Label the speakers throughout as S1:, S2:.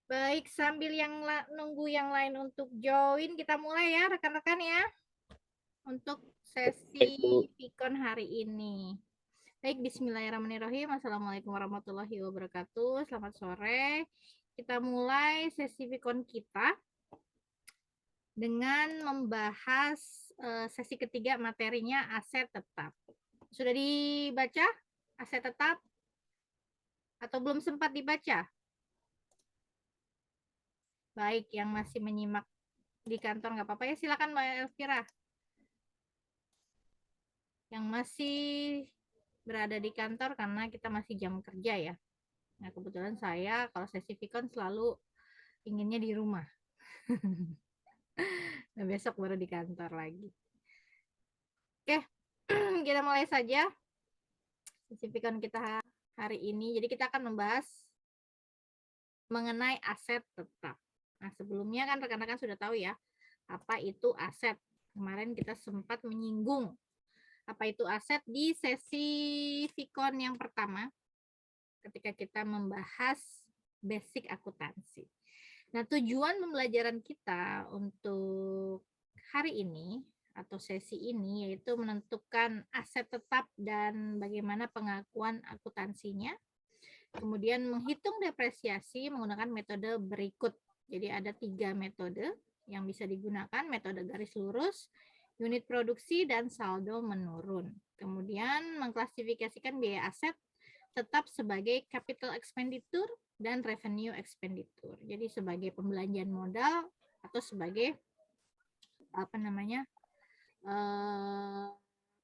S1: Baik, sambil nunggu yang lain untuk join, kita mulai ya rekan-rekan ya. Untuk sesi Vicon hari ini. Baik, bismillahirrahmanirrahim. Assalamualaikum warahmatullahi wabarakatuh. Selamat sore. Kita mulai sesi Vicon kita dengan membahas sesi ketiga materinya aset tetap. Sudah dibaca aset tetap? Atau belum sempat dibaca? Baik, yang masih menyimak di kantor nggak apa-apa ya, silakan Mbak Elvira. Yang masih berada di kantor karena kita masih jam kerja ya. Nah, kebetulan saya kalau sesi Vicon selalu inginnya di rumah. Nah, besok baru di kantor lagi. Oke, kita mulai saja sesi Vicon kita hari ini. Jadi kita akan membahas mengenai aset tetap. Nah, sebelumnya kan rekan-rekan sudah tahu ya, apa itu aset. Kemarin kita sempat menyinggung apa itu aset di sesi Vicon yang pertama ketika kita membahas basic akuntansi. Nah, tujuan pembelajaran kita untuk hari ini atau sesi ini yaitu menentukan aset tetap dan bagaimana pengakuan akuntansinya. Kemudian menghitung depresiasi menggunakan metode berikut. Jadi ada 3 metode yang bisa digunakan, metode garis lurus, unit produksi, dan saldo menurun. Kemudian mengklasifikasikan biaya aset tetap sebagai capital expenditure dan revenue expenditure. Jadi sebagai pembelanjaan modal atau sebagai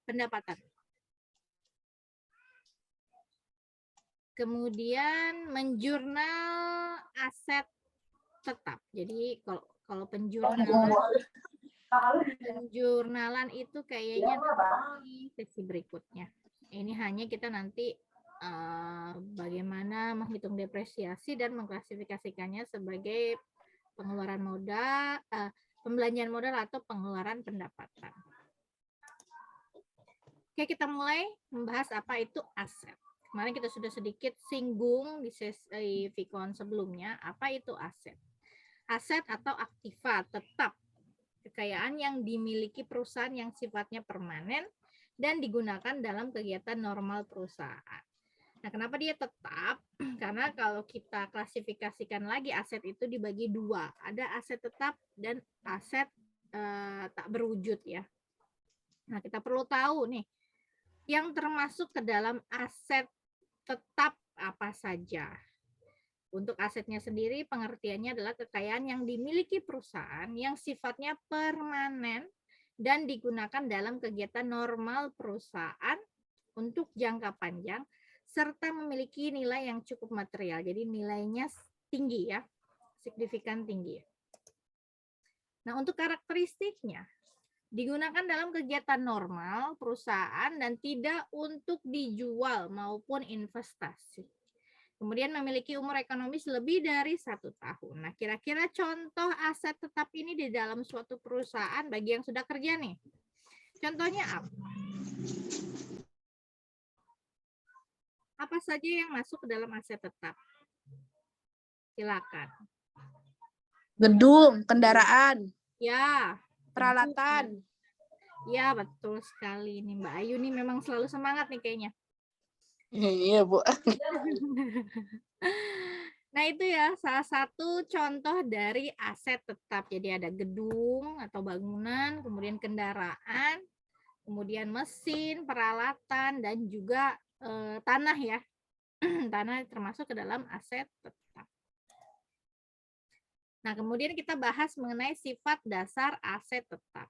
S1: pendapatan. Kemudian menjurnal aset tetap. Jadi kalau penjurnalan itu kayaknya di sesi berikutnya. Ini hanya kita nanti bagaimana menghitung depresiasi dan mengklasifikasikannya sebagai pengeluaran modal, pembelanjaan modal atau pengeluaran pendapatan. Oke, kita mulai membahas apa itu aset. Kemarin kita sudah sedikit singgung di sesi Vicon sebelumnya, apa itu aset. Aset atau aktiva tetap, kekayaan yang dimiliki perusahaan yang sifatnya permanen dan digunakan dalam kegiatan normal perusahaan. Nah, kenapa dia tetap? Karena kalau kita klasifikasikan lagi aset itu dibagi dua. Ada aset tetap dan aset tak berwujud ya. Nah, kita perlu tahu nih, yang termasuk ke dalam aset tetap apa saja. Untuk asetnya sendiri, pengertiannya adalah kekayaan yang dimiliki perusahaan yang sifatnya permanen dan digunakan dalam kegiatan normal perusahaan untuk jangka panjang, serta memiliki nilai yang cukup material. Jadi nilainya tinggi ya, signifikan tinggi. Nah, untuk karakteristiknya, digunakan dalam kegiatan normal perusahaan dan tidak untuk dijual maupun investasi. Kemudian memiliki umur ekonomis lebih dari 1 tahun. Nah, kira-kira contoh aset tetap ini di dalam suatu perusahaan bagi yang sudah kerja nih. Contohnya apa? Apa saja yang masuk ke dalam aset tetap? Silakan.
S2: Gedung, kendaraan,
S1: Ya,
S2: peralatan.
S1: Ya, betul sekali nih Mbak Ayu nih memang selalu semangat nih kayaknya.
S2: Iya, Bu.
S1: Nah, itu ya salah satu contoh dari aset tetap. Jadi ada gedung atau bangunan, kemudian kendaraan, kemudian mesin, peralatan, dan juga tanah ya. Tanah termasuk ke dalam aset tetap. Nah, kemudian kita bahas mengenai sifat dasar aset tetap.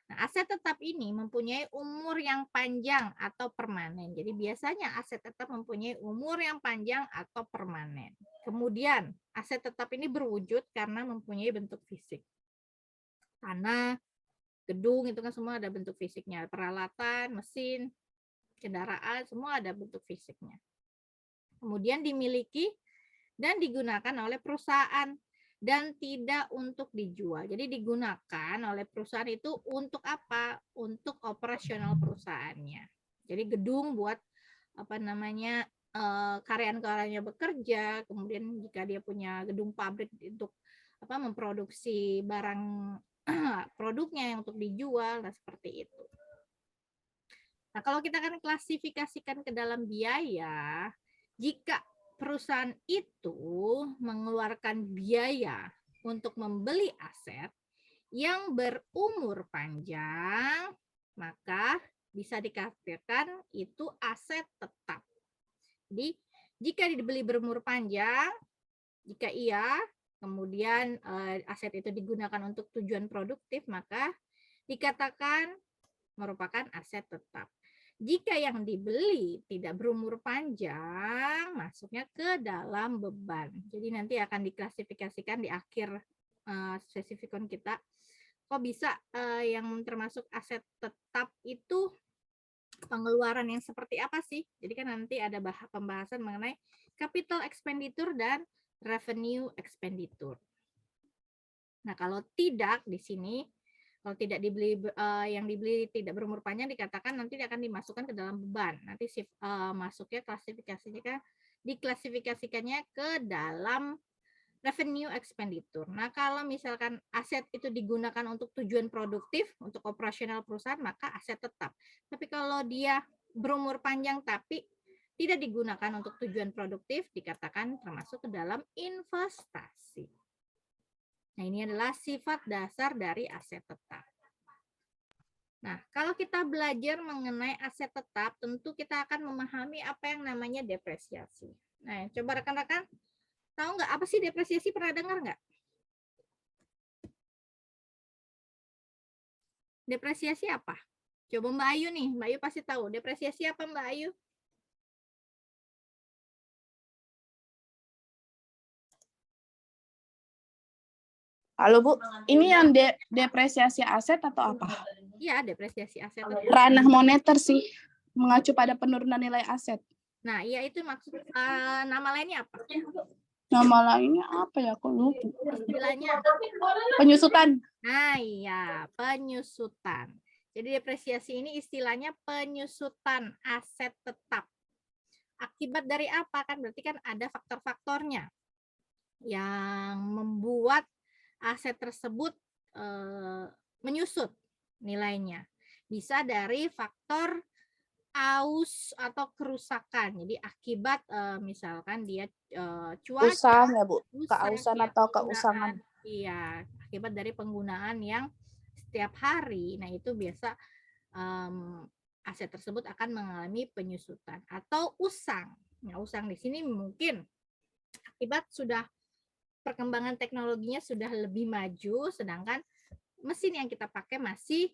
S1: Nah, aset tetap ini mempunyai umur yang panjang atau permanen. Jadi biasanya aset tetap mempunyai umur yang panjang atau permanen. Kemudian aset tetap ini berwujud karena mempunyai bentuk fisik. Tanah, gedung itu kan semua ada bentuk fisiknya. Peralatan, mesin, kendaraan semua ada bentuk fisiknya. Kemudian dimiliki dan digunakan oleh perusahaan dan tidak untuk dijual. Jadi digunakan oleh perusahaan itu untuk apa? Untuk operasional perusahaannya. Jadi gedung buat karyawan-karyanya bekerja, kemudian jika dia punya gedung pabrik untuk memproduksi barang produknya yang untuk dijual, nah seperti itu. Nah, kalau kita akan klasifikasikan ke dalam biaya, jika perusahaan itu mengeluarkan biaya untuk membeli aset yang berumur panjang, maka bisa dikatakan itu aset tetap. Jadi, jika dibeli berumur panjang, jika iya, kemudian aset itu digunakan untuk tujuan produktif, maka dikatakan merupakan aset tetap. Jika yang dibeli tidak berumur panjang, masuknya ke dalam beban. Jadi nanti akan diklasifikasikan di akhir spesifikon kita. Kok bisa yang termasuk aset tetap itu pengeluaran yang seperti apa sih? Jadi kan nanti ada pembahasan mengenai capital expenditure dan revenue expenditure. Nah, kalau tidak di sini, kalau tidak dibeli yang dibeli tidak berumur panjang dikatakan nanti akan dimasukkan ke dalam beban. Nanti masuknya diklasifikasikannya ke dalam revenue expenditure. Nah, kalau misalkan aset itu digunakan untuk tujuan produktif, untuk operasional perusahaan, maka aset tetap. Tapi kalau dia berumur panjang tapi tidak digunakan untuk tujuan produktif, dikatakan termasuk ke dalam investasi. Nah, ini adalah sifat dasar dari aset tetap. Nah, kalau kita belajar mengenai aset tetap, tentu kita akan memahami apa yang namanya depresiasi. Nah, coba rekan-rekan tahu nggak apa sih depresiasi? Pernah dengar nggak? Depresiasi apa? Coba Mbak Ayu nih, Mbak Ayu pasti tahu. Depresiasi apa Mbak Ayu?
S2: Halo Bu, ini yang depresiasi aset atau apa?
S1: Iya, depresiasi aset.
S2: Ranah moneter sih, mengacu pada penurunan nilai aset.
S1: Nah, iya itu maksud nama lainnya apa?
S2: Nama lainnya apa ya? Aku lupa.
S1: Istilahnya
S2: Penyusutan.
S1: Nah, iya, penyusutan. Jadi depresiasi ini istilahnya penyusutan aset tetap. Akibat dari apa? Kan berarti kan ada faktor-faktornya yang membuat aset tersebut menyusut nilainya. Bisa dari faktor aus atau kerusakan. Jadi akibat misalkan dia cuaca,
S2: Usang ya Bu,
S1: rusak,
S2: keausan
S1: ya,
S2: atau
S1: penggunaan,
S2: keusangan.
S1: iya, akibat dari penggunaan yang setiap hari. Nah, itu biasa aset tersebut akan mengalami penyusutan atau usang. Nah, usang di sini mungkin akibat sudah perkembangan teknologinya sudah lebih maju, sedangkan mesin yang kita pakai masih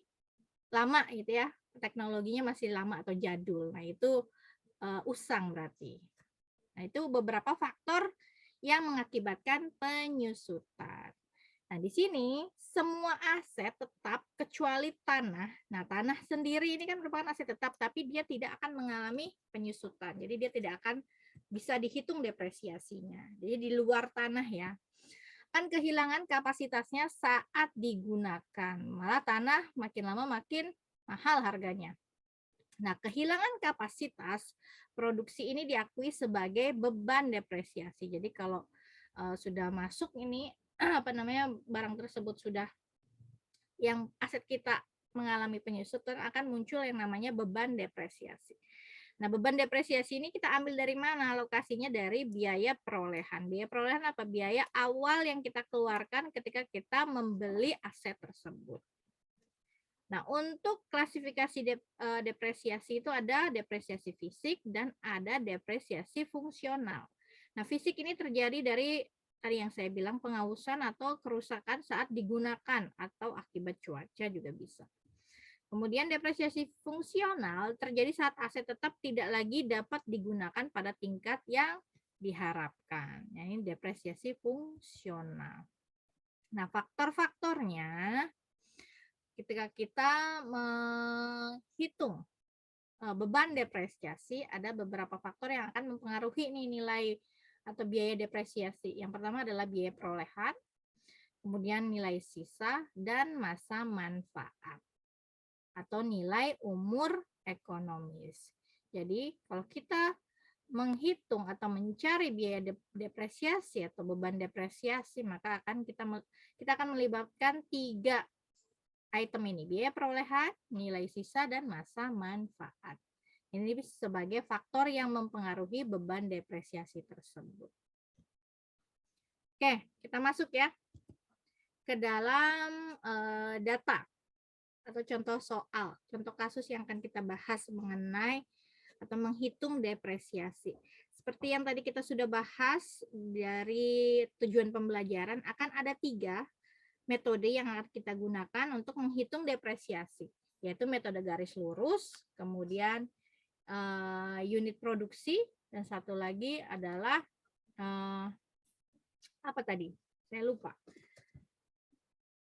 S1: lama gitu ya, teknologinya masih lama atau jadul. Nah, itu usang berarti. Nah, itu beberapa faktor yang mengakibatkan penyusutan. Nah, di sini semua aset tetap kecuali tanah. Nah, tanah sendiri ini kan merupakan aset tetap, tapi dia tidak akan mengalami penyusutan. Jadi dia tidak akan bisa dihitung depresiasinya. Jadi di luar tanah ya. Kan kehilangan kapasitasnya saat digunakan. Malah tanah makin lama makin mahal harganya. Nah, kehilangan kapasitas produksi ini diakui sebagai beban depresiasi. Jadi kalau sudah masuk ini barang tersebut sudah yang aset kita mengalami penyusutan akan muncul yang namanya beban depresiasi. Nah, beban depresiasi ini kita ambil dari mana? Alokasinya dari biaya perolehan. Biaya perolehan apa? Biaya awal yang kita keluarkan ketika kita membeli aset tersebut. Nah, untuk klasifikasi depresiasi itu ada depresiasi fisik dan ada depresiasi fungsional. Nah, fisik ini terjadi dari tadi yang saya bilang pengausan atau kerusakan saat digunakan atau akibat cuaca juga bisa. Kemudian depresiasi fungsional terjadi saat aset tetap tidak lagi dapat digunakan pada tingkat yang diharapkan. Nah, ini depresiasi fungsional. Nah, faktor-faktornya ketika kita menghitung beban depresiasi, ada beberapa faktor yang akan mempengaruhi nih nilai atau biaya depresiasi. Yang pertama adalah biaya perolehan, kemudian nilai sisa, dan masa manfaat atau nilai umur ekonomis. Jadi kalau kita menghitung atau mencari biaya depresiasi atau beban depresiasi, maka kita akan melibatkan 3 item ini, biaya perolehan, nilai sisa, dan masa manfaat. Ini sebagai faktor yang mempengaruhi beban depresiasi tersebut. Oke, kita masuk ya ke dalam data atau contoh soal, contoh kasus yang akan kita bahas mengenai atau menghitung depresiasi. Seperti yang tadi kita sudah bahas dari tujuan pembelajaran, akan ada 3 metode yang akan kita gunakan untuk menghitung depresiasi, yaitu metode garis lurus, kemudian unit produksi, dan satu lagi adalah apa tadi? Saya lupa.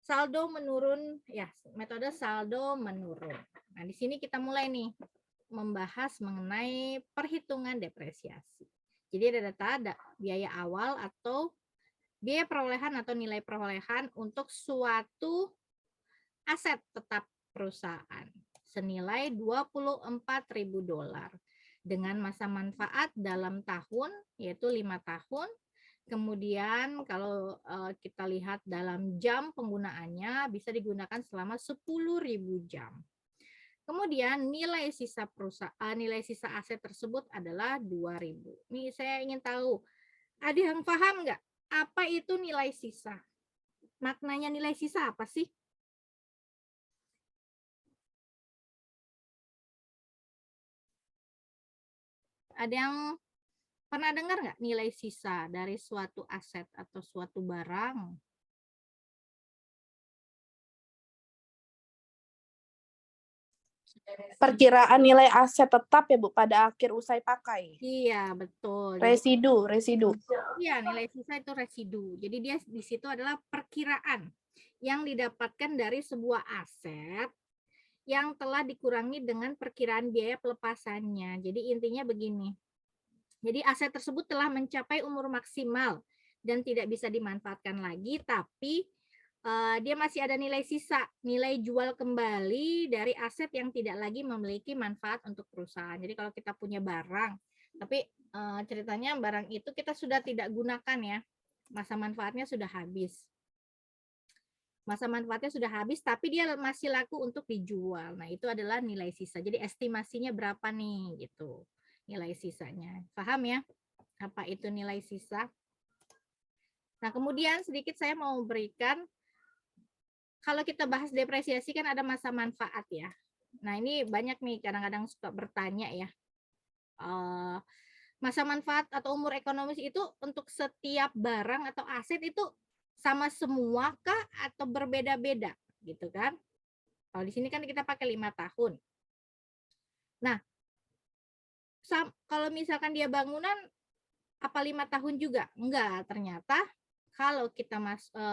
S1: Saldo menurun, ya, metode saldo menurun. Nah, di sini kita mulai nih membahas mengenai perhitungan depresiasi. Jadi ada data biaya awal atau biaya perolehan atau nilai perolehan untuk suatu aset tetap perusahaan senilai $24.000 dengan masa manfaat dalam tahun yaitu 5 tahun. Kemudian kalau kita lihat dalam jam penggunaannya bisa digunakan selama 10.000 jam. Kemudian nilai sisa perusahaan, nilai sisa aset tersebut adalah 2.000. Nih saya ingin tahu, ada yang paham nggak apa itu nilai sisa? Maknanya nilai sisa apa sih? Ada yang pernah dengar nggak nilai sisa dari suatu aset atau suatu barang?
S2: Perkiraan nilai aset tetap ya Bu pada akhir usai pakai.
S1: Iya, betul.
S2: Residu.
S1: Iya, nilai sisa itu residu. Jadi dia di situ adalah perkiraan yang didapatkan dari sebuah aset yang telah dikurangi dengan perkiraan biaya pelepasannya. Jadi intinya begini. Jadi aset tersebut telah mencapai umur maksimal dan tidak bisa dimanfaatkan lagi, tapi dia masih ada nilai sisa, nilai jual kembali dari aset yang tidak lagi memiliki manfaat untuk perusahaan. Jadi kalau kita punya barang, tapi ceritanya barang itu kita sudah tidak gunakan ya, masa manfaatnya sudah habis. Masa manfaatnya sudah habis, tapi dia masih laku untuk dijual. Nah, itu adalah nilai sisa. Jadi estimasinya berapa nih gitu, nilai sisanya. Paham ya? Apa itu nilai sisa? Nah, kemudian sedikit saya mau berikan, kalau kita bahas depresiasi kan ada masa manfaat ya. Nah, ini banyak nih kadang-kadang suka bertanya ya. Masa manfaat atau umur ekonomis itu untuk setiap barang atau aset itu sama semua kah atau berbeda-beda gitu kan? Kalau di sini kan kita pakai 5 tahun. Nah, kalau misalkan dia bangunan apa 5 tahun juga? Enggak, ternyata kalau kita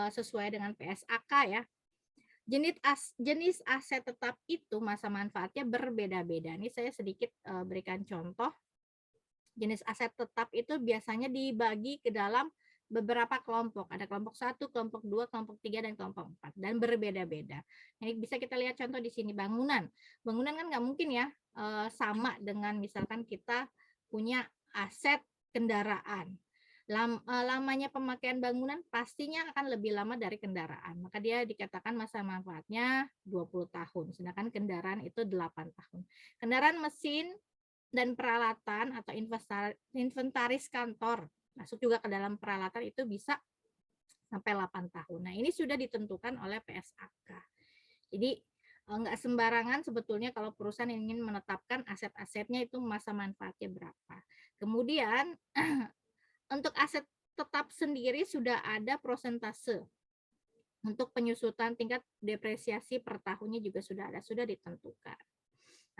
S1: sesuai dengan PSAK ya, jenis aset tetap itu masa manfaatnya berbeda-beda. Ini saya sedikit berikan contoh. Jenis aset tetap itu biasanya dibagi ke dalam beberapa kelompok. Ada kelompok 1, kelompok 2, kelompok 3, dan kelompok 4. Dan berbeda-beda. Ini bisa kita lihat contoh di sini, bangunan. Bangunan kan nggak mungkin ya sama dengan misalkan kita punya aset kendaraan. Lamanya pemakaian bangunan pastinya akan lebih lama dari kendaraan. Maka dia dikatakan masa manfaatnya 20 tahun. Sedangkan kendaraan itu 8 tahun. Kendaraan mesin dan peralatan atau inventaris kantor masuk juga ke dalam peralatan itu bisa sampai 8 tahun. Nah, ini sudah ditentukan oleh PSAK. Jadi nggak sembarangan sebetulnya kalau perusahaan ingin menetapkan aset-asetnya itu masa manfaatnya berapa. Kemudian untuk aset tetap sendiri sudah ada prosentase. Untuk penyusutan tingkat depresiasi per tahunnya juga sudah ada, sudah ditentukan.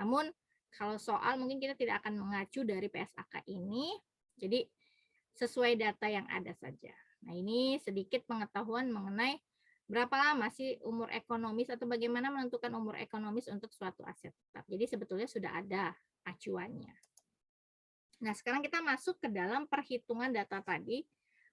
S1: Namun kalau soal mungkin kita tidak akan mengacu dari PSAK ini, jadi sesuai data yang ada saja. Nah, ini sedikit pengetahuan mengenai berapa lama sih umur ekonomis atau bagaimana menentukan umur ekonomis untuk suatu aset tetap. Jadi sebetulnya sudah ada acuannya. Nah, sekarang kita masuk ke dalam perhitungan data tadi.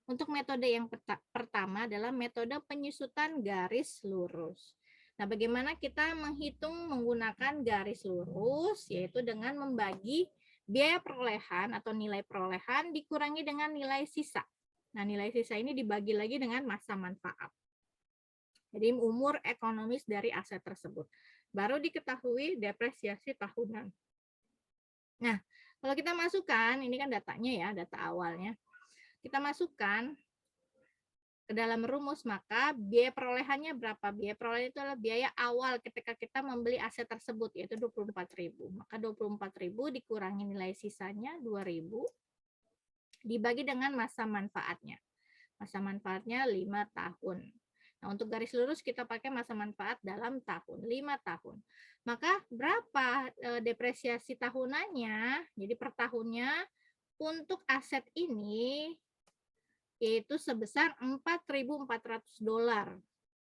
S1: Untuk metode yang pertama adalah metode penyusutan garis lurus. Nah, bagaimana kita menghitung menggunakan garis lurus, yaitu dengan membagi biaya perolehan atau nilai perolehan dikurangi dengan nilai sisa. Nah, nilai sisa ini dibagi lagi dengan masa manfaat. Jadi umur ekonomis dari aset tersebut. Baru diketahui depresiasi tahunan. Nah, kalau kita masukkan, ini kan datanya ya, data awalnya. Kita masukkan ke dalam rumus, maka biaya perolehannya berapa? Biaya perolehan itu adalah biaya awal ketika kita membeli aset tersebut, yaitu 24.000. Maka 24.000 dikurangi nilai sisanya 2.000, dibagi dengan masa manfaatnya. Masa manfaatnya 5 tahun. Nah, untuk garis lurus kita pakai masa manfaat dalam tahun, 5 tahun. Maka berapa depresiasi tahunannya? Jadi per tahunnya untuk aset ini yaitu sebesar $4.400.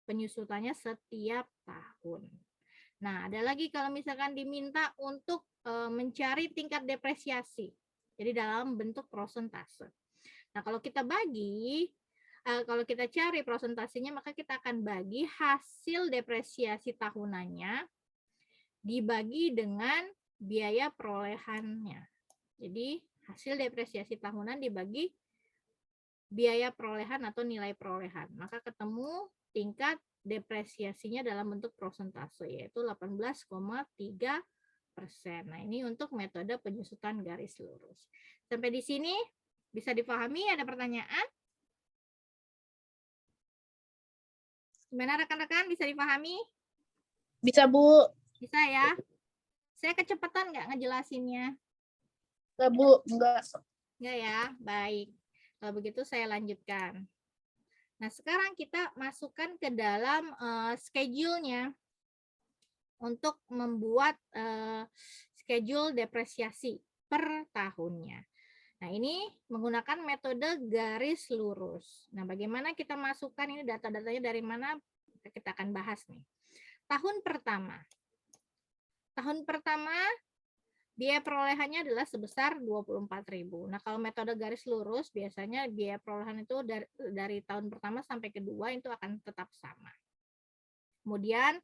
S1: Penyusutannya setiap tahun. Nah, ada lagi kalau misalkan diminta untuk mencari tingkat depresiasi. Jadi dalam bentuk prosentase. Nah, kalau kita bagi, kalau kita cari prosentasenya, maka kita akan bagi hasil depresiasi tahunannya dibagi dengan biaya perolehannya. Jadi hasil depresiasi tahunan dibagi biaya perolehan atau nilai perolehan. Maka ketemu tingkat depresiasinya dalam bentuk prosentase, yaitu 18,3%. Nah, ini untuk metode penyusutan garis lurus. Sampai di sini bisa dipahami? Ada pertanyaan? Gimana rekan-rekan, bisa dipahami?
S2: Bisa, Bu.
S1: Bisa ya? Saya kecepatan nggak ngejelasinnya?
S2: Enggak, Bu. Enggak.
S1: Enggak ya? Baik. Kalau begitu saya lanjutkan. Nah, sekarang kita masukkan ke dalam schedule-nya untuk membuat schedule depresiasi per tahunnya. Nah, ini menggunakan metode garis lurus. Nah, bagaimana kita masukkan ini data-datanya dari mana? Kita akan bahas nih. Tahun pertama. Tahun pertama biaya perolehannya adalah sebesar 24.000. Nah, kalau metode garis lurus biasanya biaya perolehan itu dari tahun pertama sampai kedua itu akan tetap sama. Kemudian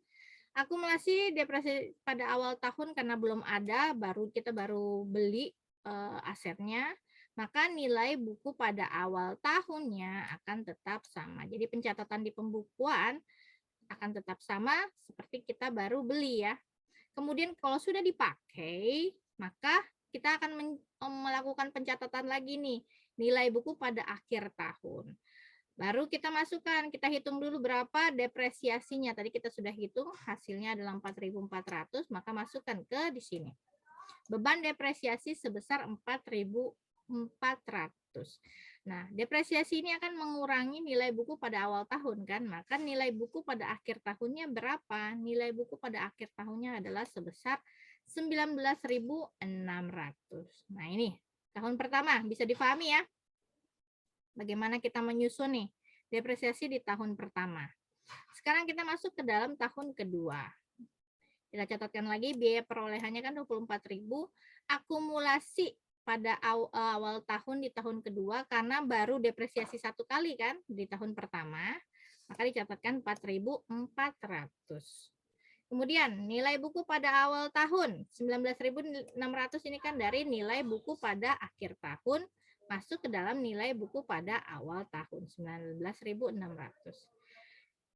S1: akumulasi depresi pada awal tahun karena belum ada, kita baru beli asetnya, maka nilai buku pada awal tahunnya akan tetap sama. Jadi pencatatan di pembukuan akan tetap sama seperti kita baru beli ya. Kemudian kalau sudah dipakai, maka kita akan melakukan pencatatan lagi nih, nilai buku pada akhir tahun. Baru kita masukkan, kita hitung dulu berapa depresiasinya. Tadi kita sudah hitung, hasilnya adalah 4.400, maka masukkan ke di sini. Beban depresiasi sebesar 4.400. Nah, depresiasi ini akan mengurangi nilai buku pada awal tahun kan, maka nilai buku pada akhir tahunnya berapa? Nilai buku pada akhir tahunnya adalah sebesar 19.600. Nah, ini tahun pertama bisa dipahami ya? Bagaimana kita menyusun nih depresiasi di tahun pertama. Sekarang kita masuk ke dalam tahun kedua. Kita catatkan lagi biaya perolehannya kan 24.000, akumulasi pada awal tahun di tahun kedua karena baru depresiasi satu kali kan di tahun pertama, maka dicatatkan 4.400. Kemudian nilai buku pada awal tahun 19.600 ini kan dari nilai buku pada akhir tahun masuk ke dalam nilai buku pada awal tahun 19.600.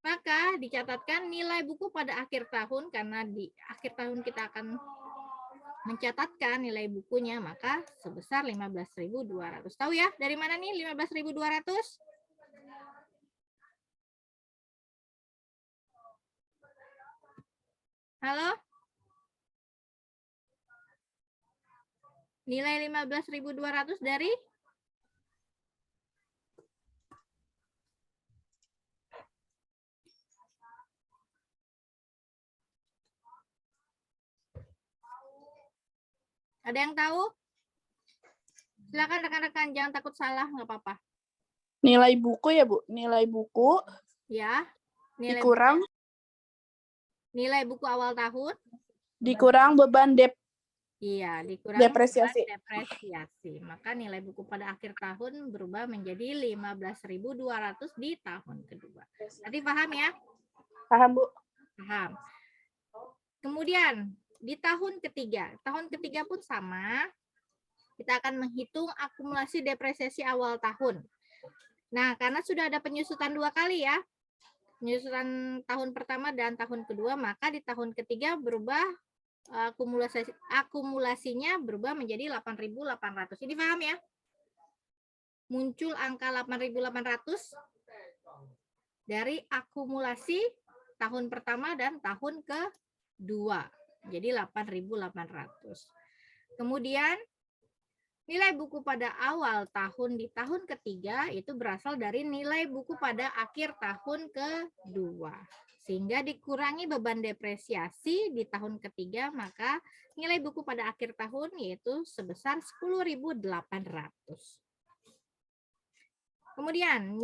S1: Maka dicatatkan nilai buku pada akhir tahun karena di akhir tahun kita akan mencatatkan nilai bukunya maka sebesar 15.200. Tahu ya dari mana nih 15.200? Halo? Nilai 15.200 dari? Ada yang tahu? Silakan rekan-rekan, jangan takut salah, nggak apa-apa.
S2: Nilai buku ya, Bu? Nilai buku
S1: Ya.
S2: dikurang
S1: nilai buku awal tahun
S2: dikurang beban
S1: iya, dikurang
S2: depresiasi.
S1: depresiasi. Maka nilai buku pada akhir tahun berubah menjadi 15.200 di tahun kedua. Tadi paham ya?
S2: Paham, Bu?
S1: Paham. Kemudian di tahun ketiga pun sama. kita akan menghitung akumulasi depresiasi awal tahun. Nah, karena sudah ada penyusutan 2 kali ya, penyusutan tahun pertama dan tahun kedua, maka di tahun ketiga berubah akumulasinya berubah menjadi 8.800. Ini paham ya? Muncul angka 8.800 dari akumulasi tahun pertama dan tahun kedua. Jadi 8.800. Kemudian nilai buku pada awal tahun di tahun ketiga itu berasal dari nilai buku pada akhir tahun kedua. Sehingga dikurangi beban depresiasi di tahun ketiga, maka nilai buku pada akhir tahun yaitu sebesar 10.800. Kemudian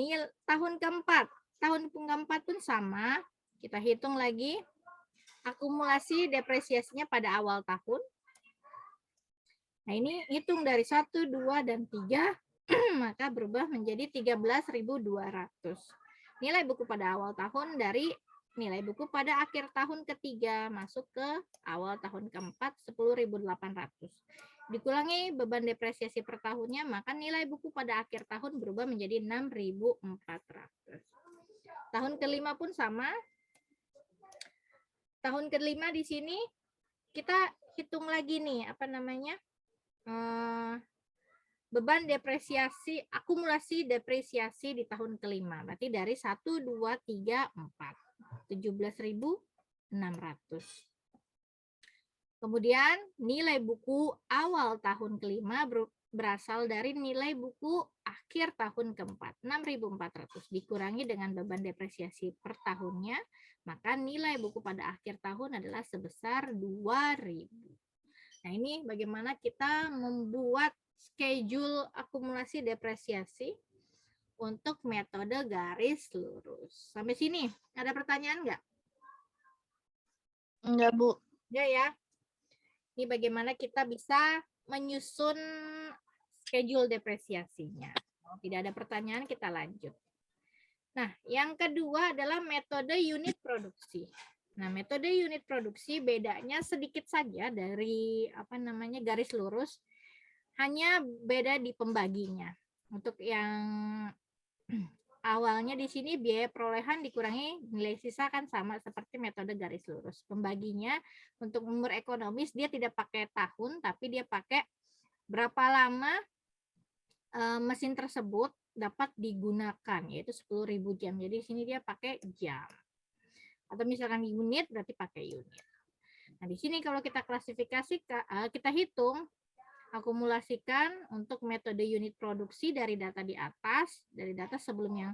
S1: tahun keempat. Tahun keempat pun sama. Kita hitung lagi akumulasi depresiasinya pada awal tahun. Nah, ini hitung dari 1, 2, dan 3, maka berubah menjadi 13.200. Nilai buku pada awal tahun dari nilai buku pada akhir tahun ketiga masuk ke awal tahun keempat 10.800. Dikurangi beban depresiasi per tahunnya, maka nilai buku pada akhir tahun berubah menjadi 6.400. Tahun kelima pun sama. Tahun kelima di sini kita hitung lagi nih, beban depresiasi, akumulasi depresiasi di tahun kelima. Berarti dari 1, 2, 3, 4. 17.600. Kemudian nilai buku awal tahun kelima berasal dari nilai buku akhir tahun keempat. 6.400. Dikurangi dengan beban depresiasi per tahunnya, maka nilai buku pada akhir tahun adalah sebesar 2.000. Nah, ini bagaimana kita membuat schedule akumulasi depresiasi untuk metode garis lurus. Sampai sini, ada pertanyaan nggak?
S2: Enggak, Bu.
S1: Ya. Ini bagaimana kita bisa menyusun schedule depresiasinya. Kalau tidak ada pertanyaan, kita lanjut. Nah, yang kedua adalah metode unit produksi. Nah, metode unit produksi bedanya sedikit saja dari garis lurus, hanya beda di pembaginya. Untuk yang awalnya di sini biaya perolehan dikurangi nilai sisa kan sama seperti metode garis lurus. Pembaginya untuk umur ekonomis dia tidak pakai tahun, tapi dia pakai berapa lama mesin tersebut dapat digunakan, yaitu 10.000 jam. Jadi di sini dia pakai jam. Atau misalkan unit berarti pakai unit. Nah, di sini kalau kita klasifikasi, kita hitung, akumulasikan untuk metode unit produksi dari data di atas, dari data sebelum yang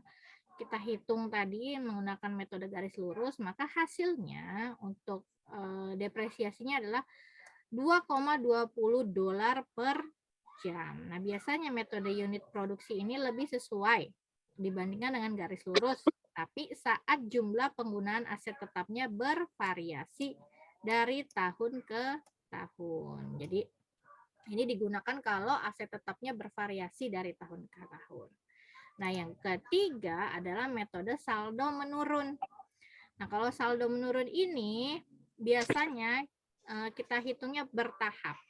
S1: kita hitung tadi menggunakan metode garis lurus, maka hasilnya untuk depresiasinya adalah $2,20 per jam. Nah, biasanya metode unit produksi ini lebih sesuai dibandingkan dengan garis lurus. Tapi saat jumlah penggunaan aset tetapnya bervariasi dari tahun ke tahun. Jadi ini digunakan kalau aset tetapnya bervariasi dari tahun ke tahun. Nah, yang ketiga adalah metode saldo menurun. Nah, kalau saldo menurun ini biasanya kita hitungnya bertahap.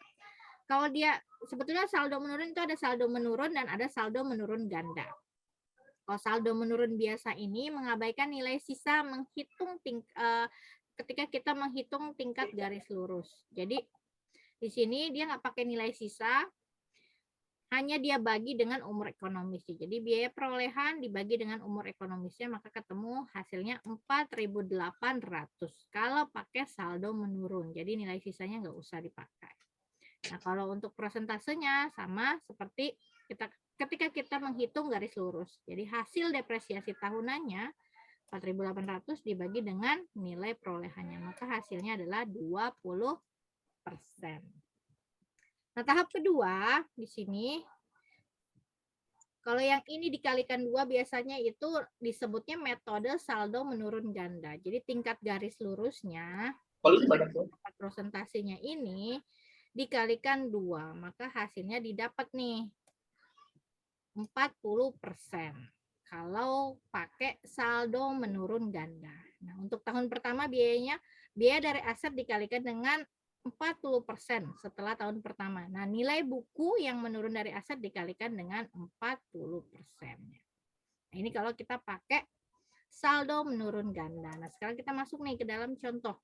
S1: Kalau dia sebetulnya saldo menurun itu ada saldo menurun dan ada saldo menurun ganda. Kalau saldo menurun biasa ini mengabaikan nilai sisa ketika kita menghitung tingkat garis lurus. Jadi di sini dia nggak pakai nilai sisa, hanya dia bagi dengan umur ekonomisnya. Jadi biaya perolehan dibagi dengan umur ekonomisnya, maka ketemu hasilnya 4.800 kalau pakai saldo menurun. Jadi nilai sisanya nggak usah dipakai. Nah, kalau untuk persentasenya sama seperti ketika kita menghitung garis lurus. Jadi hasil depresiasi tahunannya 4.800 dibagi dengan nilai perolehannya. Maka hasilnya adalah 20%. Nah, tahap kedua di sini, kalau yang ini dikalikan 2 biasanya itu disebutnya metode saldo menurun ganda. Jadi tingkat garis lurusnya, presentasinya ini dikalikan 2, maka hasilnya didapat nih 40% kalau pakai saldo menurun ganda. Nah, untuk tahun pertama biaya dari aset dikalikan dengan 40% setelah tahun pertama. Nah, nilai buku yang menurun dari aset dikalikan dengan 40%. Nah, ini kalau kita pakai saldo menurun ganda. Nah, sekarang kita masuk nih ke dalam contoh.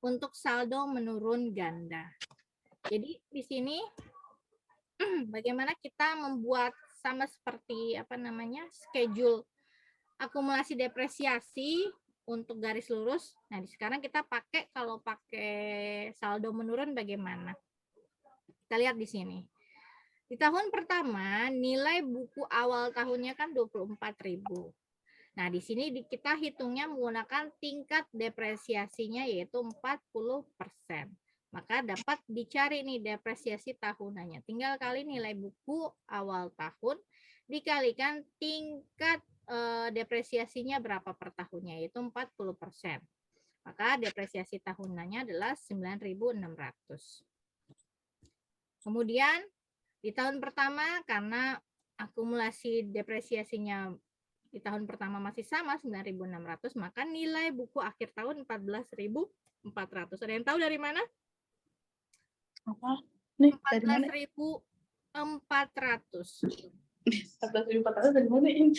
S1: Untuk saldo menurun ganda. Jadi di sini bagaimana kita membuat sama seperti schedule akumulasi depresiasi untuk garis lurus. Nah, sekarang kita pakai kalau pakai saldo menurun bagaimana? Kita lihat di sini. Di tahun pertama nilai buku awal tahunnya kan 24.000. Nah, di sini kita hitungnya menggunakan tingkat depresiasinya yaitu 40%. Maka dapat dicari nih depresiasi tahunannya. Tinggal kali nilai buku awal tahun dikalikan tingkat depresiasinya berapa per tahunnya, yaitu 40%. Maka depresiasi tahunannya adalah 9.600. Kemudian di tahun pertama karena akumulasi depresiasinya di tahun pertama masih sama 9.600, maka nilai buku akhir tahun 14.400. Ada yang tahu dari mana?
S2: Apa? Nih, dari mana?
S1: 14.400.
S2: 14.400 dari mana ini?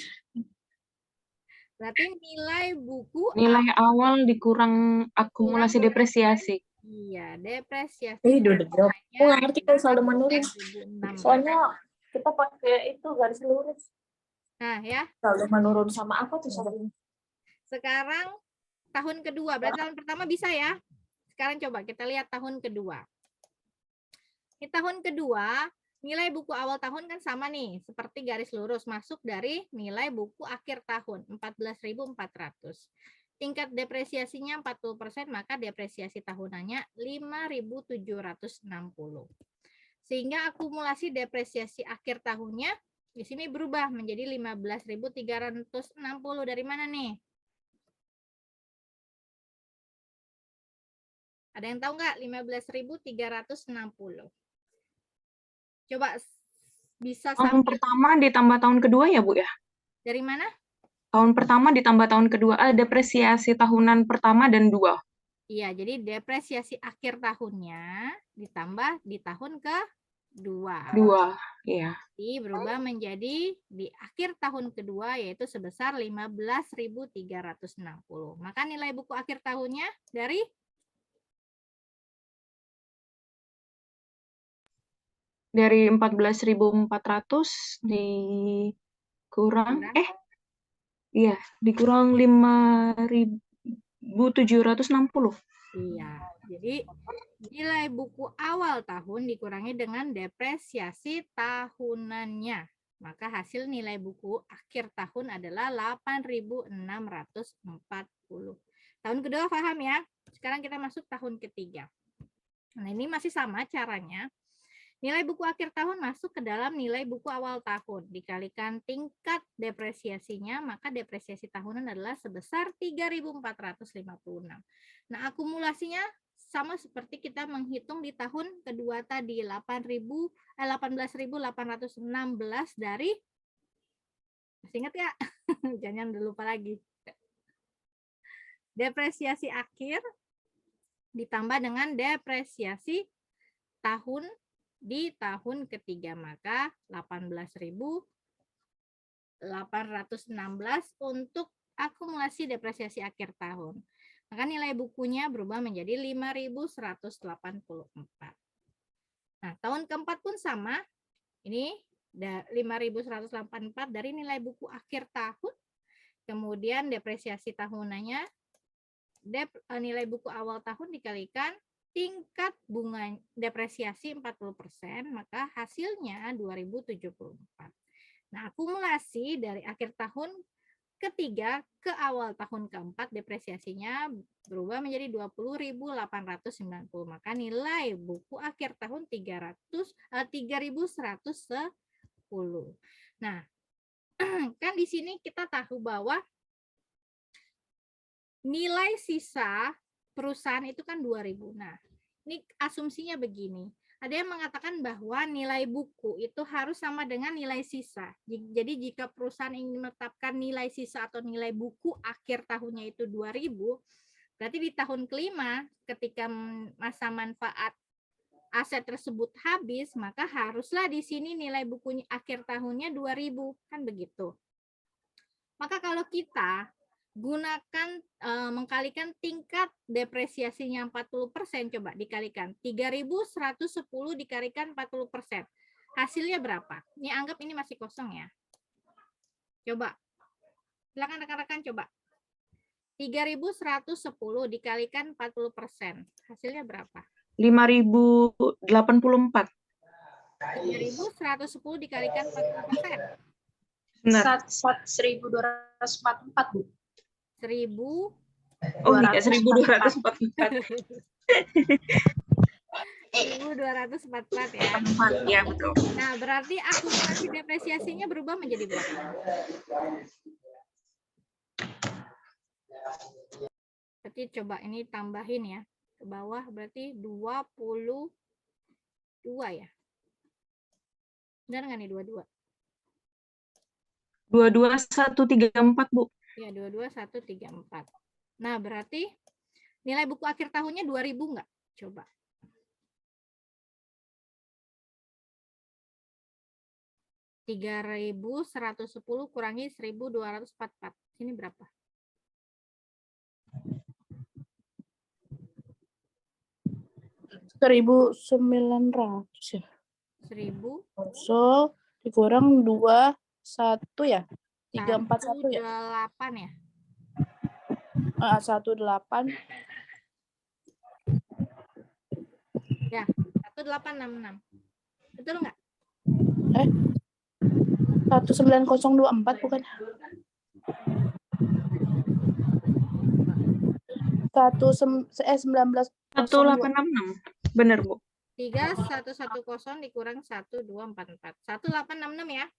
S1: Berarti nilai buku
S3: Nilai awal dikurang akumulasi depresiasi.
S1: Iya, depresiasi.
S2: Udah jawab. Aku nggak ngerti kalau saldo menurun.
S1: 4.600.
S2: Soalnya kita pakai itu garis lurus.
S1: Nah, ya.
S2: Saldo menurun sama apa tuh saldo?
S1: Sekarang tahun kedua. Berarti tahun pertama bisa ya. Sekarang coba kita lihat tahun kedua. Di tahun kedua, nilai buku awal tahun kan sama nih, seperti garis lurus masuk dari nilai buku akhir tahun, 14.400. Tingkat depresiasinya 40%, maka depresiasi tahunannya 5.760. Sehingga akumulasi depresiasi akhir tahunnya di sini berubah menjadi 15.360. Dari mana nih? Ada yang tahu nggak 15.360? Coba bisa
S3: Tahun
S1: sampai
S3: pertama ditambah tahun kedua ya, Bu ya?
S1: dari mana?
S3: Tahun pertama ditambah tahun kedua, depresiasi tahunan pertama dan dua.
S1: Iya, jadi depresiasi akhir tahunnya ditambah di tahun kedua.
S3: Dua, iya.
S1: Jadi berubah menjadi di akhir tahun kedua yaitu sebesar 15.360. Maka nilai buku akhir tahunnya dari
S3: Dari 14.400 dikurang iya, dikurang 5.760.
S1: Iya. Jadi nilai buku awal tahun dikurangi dengan depresiasi tahunannya. Maka hasil nilai buku akhir tahun adalah 8.640. Tahun kedua paham ya? Sekarang kita masuk tahun ketiga. Nah, ini masih sama caranya. Nilai buku akhir tahun masuk ke dalam nilai buku awal tahun. Dikalikan tingkat depresiasinya, maka depresiasi tahunan adalah sebesar 3.456. Nah, akumulasinya sama seperti kita menghitung di tahun kedua tadi, 18.816 dari, masih ingat ya? Jangan lupa lagi. Depresiasi akhir ditambah dengan depresiasi tahun di tahun ketiga, maka 18.816 untuk akumulasi depresiasi akhir tahun. Maka nilai bukunya berubah menjadi 5.184. Nah, tahun keempat pun sama. Ini 5.184 dari nilai buku akhir tahun. Kemudian depresiasi tahunannya, nilai buku awal tahun dikalikan tingkat bunga depresiasi 40%, maka hasilnya 2.074. Nah, akumulasi dari akhir tahun ketiga ke awal tahun keempat depresiasinya berubah menjadi 20.890. Maka nilai buku akhir tahun 3.110. Nah, kan di sini kita tahu bahwa nilai sisa perusahaan itu kan 2.000. Nah, ini asumsinya begini. Ada yang mengatakan bahwa nilai buku itu harus sama dengan nilai sisa. Jadi jika perusahaan ingin menetapkan nilai sisa atau nilai buku akhir tahunnya itu 2.000, Berarti di tahun kelima ketika masa manfaat aset tersebut habis, maka haruslah di sini nilai buku akhir tahunnya 2.000, kan begitu. Maka kalau kita gunakan mengkalikan tingkat depresiasinya 40%, coba dikalikan 3.110 dikalikan 40%. Hasilnya berapa? Ini anggap ini masih kosong ya. Coba. Silakan rekan-rekan coba. 3.110 dikalikan 40%. Hasilnya berapa?
S3: 5.084.
S1: 3.110 dikalikan 40%.
S3: Benar.
S2: 1.244, Bu.
S1: 1.000.
S3: Oh iya, 1.244.
S1: 1.244 ya.
S3: Ya, betul.
S1: Nah, berarti akumulasi depresiasinya berubah menjadi berapa? Berarti coba ini tambahin ya. Ke bawah berarti 22 ya. Benar nggak nih 22?
S3: 22134, Bu.
S1: Ya, 22134. Nah, berarti nilai buku akhir tahunnya 2.000 nggak? Coba. (3.110) kurangi 1.244. Ini berapa?
S2: Rp1.900 ya.
S1: 1.000
S2: So, dikurang 21 ya. 341 ya.
S1: 18 ya.
S2: 18.
S1: Ya, 1866. Betul nggak?
S2: 19024 bukan? 19
S3: 1866. Benar, Bu.
S1: 3110 dikurang 1244. 1866 ya.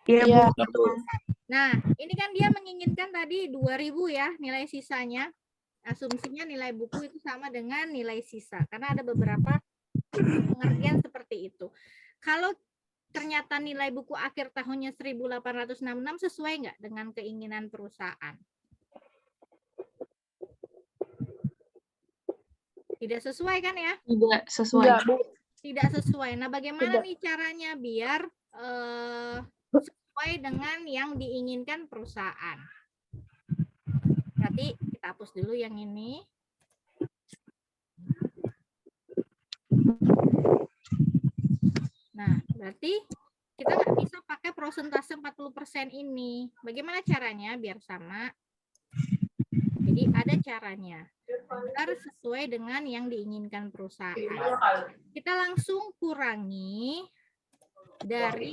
S3: Iya,
S2: Iya.
S3: Bu. Betul.
S1: Nah, ini kan dia menginginkan tadi 2.000 ya nilai sisanya. Asumsinya nilai buku itu sama dengan nilai sisa. Karena ada beberapa pengertian seperti itu. Kalau ternyata nilai buku akhir tahunnya 1.866 sesuai nggak dengan keinginan perusahaan? Tidak sesuai kan ya?
S3: Tidak sesuai.
S2: Enggak, Bu.
S1: Tidak sesuai. Nah, bagaimana
S2: Tidak.
S1: nih caranya biar sesuai dengan yang diinginkan perusahaan? Berarti kita hapus dulu yang ini. Nah, berarti kita nggak bisa pakai prosentase 40% ini. Bagaimana caranya biar sama? Jadi ada caranya. Agar sesuai dengan yang diinginkan perusahaan. Kita langsung kurangi dari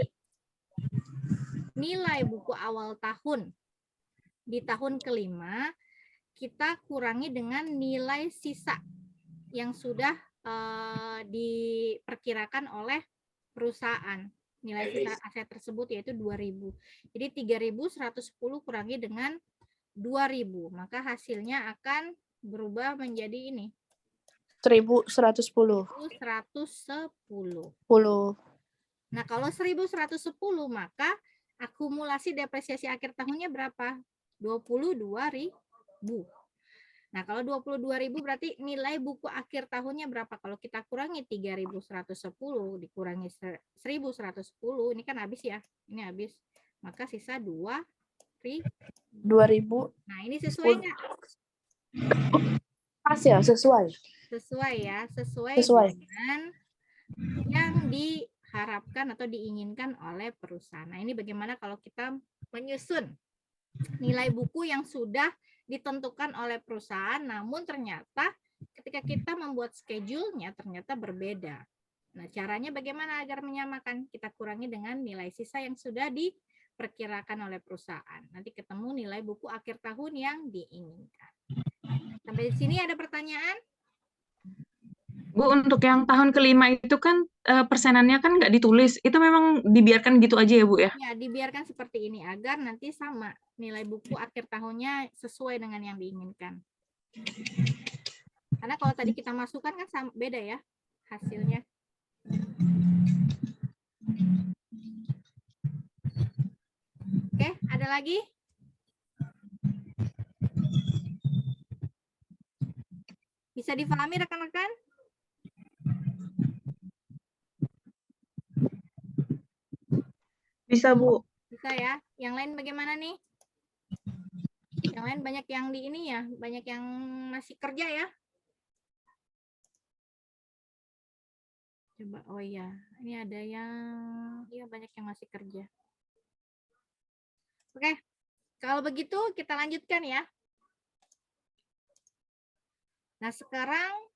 S1: nilai buku awal tahun. Di tahun kelima, kita kurangi dengan nilai sisa yang sudah diperkirakan oleh perusahaan. Nilai sisa aset tersebut yaitu 2.000. Jadi 3.110 kurangi dengan 2.000. Maka hasilnya akan berubah menjadi ini.
S2: 1.110.
S1: 1.110. Nah, kalau 1.110 maka akumulasi depresiasi akhir tahunnya berapa? 22.000. Nah, kalau 22.000 berarti nilai buku akhir tahunnya berapa? Kalau kita kurangi 3.110 dikurangi 1.110, ini kan habis ya. Ini habis. Maka sisa 2.000. Nah, ini sesuai nggak?
S2: Pas ya, sesuai.
S1: Sesuai ya, sesuai dengan yang diharapkan atau diinginkan oleh perusahaan. Nah, ini bagaimana kalau kita menyusun nilai buku yang sudah ditentukan oleh perusahaan, namun ternyata ketika kita membuat schedule-nya ternyata berbeda. Nah, caranya bagaimana agar menyamakan? Kita kurangi dengan nilai sisa yang sudah diperkirakan oleh perusahaan. Nanti ketemu nilai buku akhir tahun yang diinginkan. Sampai di sini ada pertanyaan?
S3: Bu, untuk yang tahun kelima itu kan persenannya kan nggak ditulis. Itu memang dibiarkan gitu aja ya, Bu ya?
S1: Ya, dibiarkan seperti ini agar nanti sama nilai buku akhir tahunnya sesuai dengan yang diinginkan. Karena kalau tadi kita masukkan kan sama, beda ya hasilnya. Oke, ada lagi? Bisa difahami rekan-rekan?
S3: Bisa, Bu.
S1: Bisa ya. Yang lain bagaimana nih? Yang lain banyak yang di ini ya, banyak yang masih kerja ya. Coba, oh iya, ini ada yang, iya banyak yang masih kerja. Oke, kalau begitu kita lanjutkan ya. Nah sekarang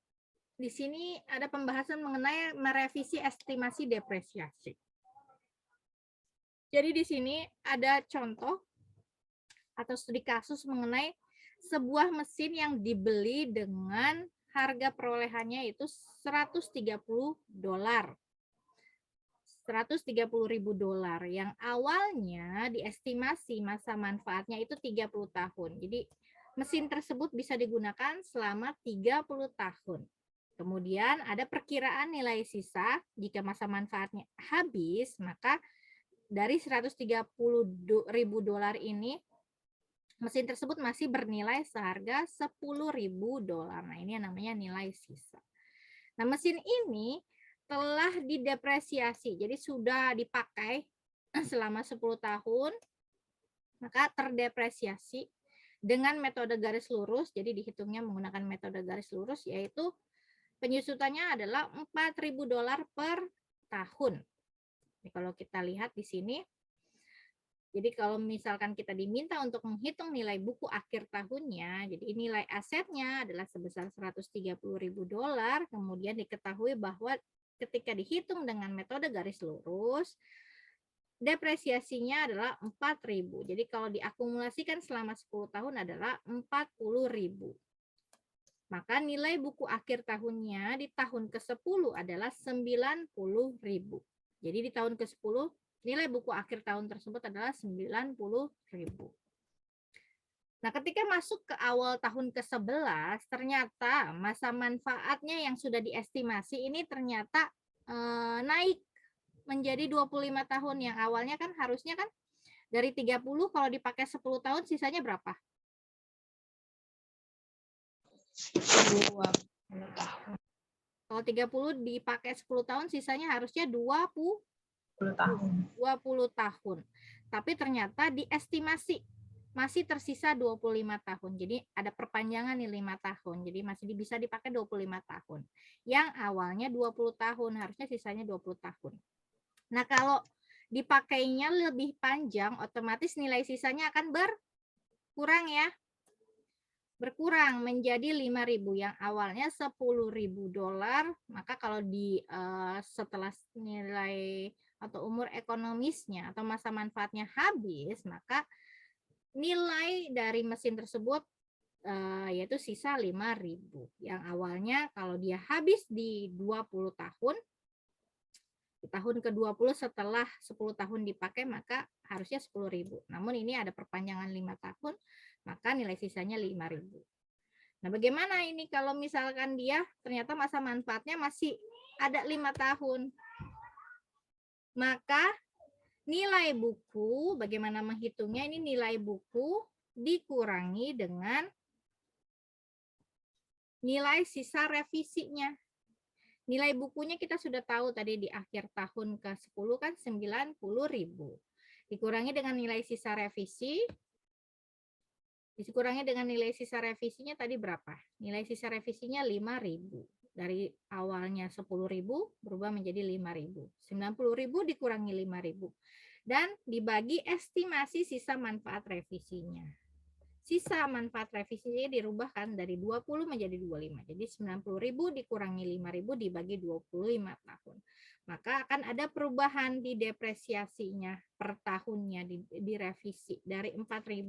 S1: di sini ada pembahasan mengenai merevisi estimasi depresiasi. Jadi di sini ada contoh atau studi kasus mengenai sebuah mesin yang dibeli dengan harga perolehannya itu $130. $130.000 yang awalnya diestimasi masa manfaatnya itu 30 tahun. Jadi mesin tersebut bisa digunakan selama 30 tahun. Kemudian ada perkiraan nilai sisa jika masa manfaatnya habis, maka dari $130.000 ini mesin tersebut masih bernilai seharga $10.000. Nah, ini yang namanya nilai sisa. Nah, mesin ini telah didepresiasi, jadi sudah dipakai selama 10 tahun, maka terdepresiasi dengan metode garis lurus, jadi dihitungnya menggunakan metode garis lurus, yaitu penyusutannya adalah $4.000 per tahun. Ini kalau kita lihat di sini, jadi kalau misalkan kita diminta untuk menghitung nilai buku akhir tahunnya, jadi nilai asetnya adalah sebesar $130.000, kemudian diketahui bahwa ketika dihitung dengan metode garis lurus, depresiasinya adalah 4.000. Jadi kalau diakumulasikan selama 10 tahun adalah 40.000. Maka nilai buku akhir tahunnya di tahun ke-10 adalah 90.000. Jadi di tahun ke-10 nilai buku akhir tahun tersebut adalah 90.000. Nah, ketika masuk ke awal tahun ke-11, ternyata masa manfaatnya yang sudah diestimasi ini ternyata naik menjadi 25 tahun. Yang awalnya kan harusnya kan dari 30, kalau dipakai 10 tahun sisanya berapa?
S2: 20 tahun.
S1: Kalau 30 dipakai 10 tahun sisanya harusnya 20
S2: tahun.
S1: tahun. Tapi ternyata diestimasi masih tersisa 25 tahun. Jadi ada perpanjangan nih 5 tahun. Jadi masih bisa dipakai 25 tahun. Yang awalnya 20 tahun, harusnya sisanya 20 tahun. Nah, kalau dipakainya lebih panjang, otomatis nilai sisanya akan berkurang ya. Berkurang menjadi 5.000, yang awalnya $10.000, maka kalau setelah nilai atau umur ekonomisnya atau masa manfaatnya habis, maka nilai dari mesin tersebut yaitu sisa 5.000. Yang awalnya kalau dia habis di 20 tahun, di tahun ke-20 setelah 10 tahun dipakai, maka harusnya 10.000. Namun ini ada perpanjangan 5 tahun, maka nilai sisanya 5.000. Nah, bagaimana ini kalau misalkan dia ternyata masa manfaatnya masih ada 5 tahun? Maka nilai buku, bagaimana menghitungnya? Ini nilai buku dikurangi dengan nilai sisa revisinya. Nilai bukunya kita sudah tahu tadi di akhir tahun ke-10 kan 90.000. Dikurangi dengan nilai sisa revisi, dikurangi dengan nilai sisa revisinya tadi berapa? Nilai sisa revisinya 5.000. Dari awalnya 10.000 berubah menjadi 5.000. 90.000 dikurangi 5.000. Dan dibagi estimasi sisa manfaat revisinya. Sisa manfaat revisinya dirubahkan dari 20 menjadi 25. Jadi 90.000 dikurangi 5.000 dibagi 25 tahun. Maka akan ada perubahan di depresiasinya per tahunnya di revisi dari 4.000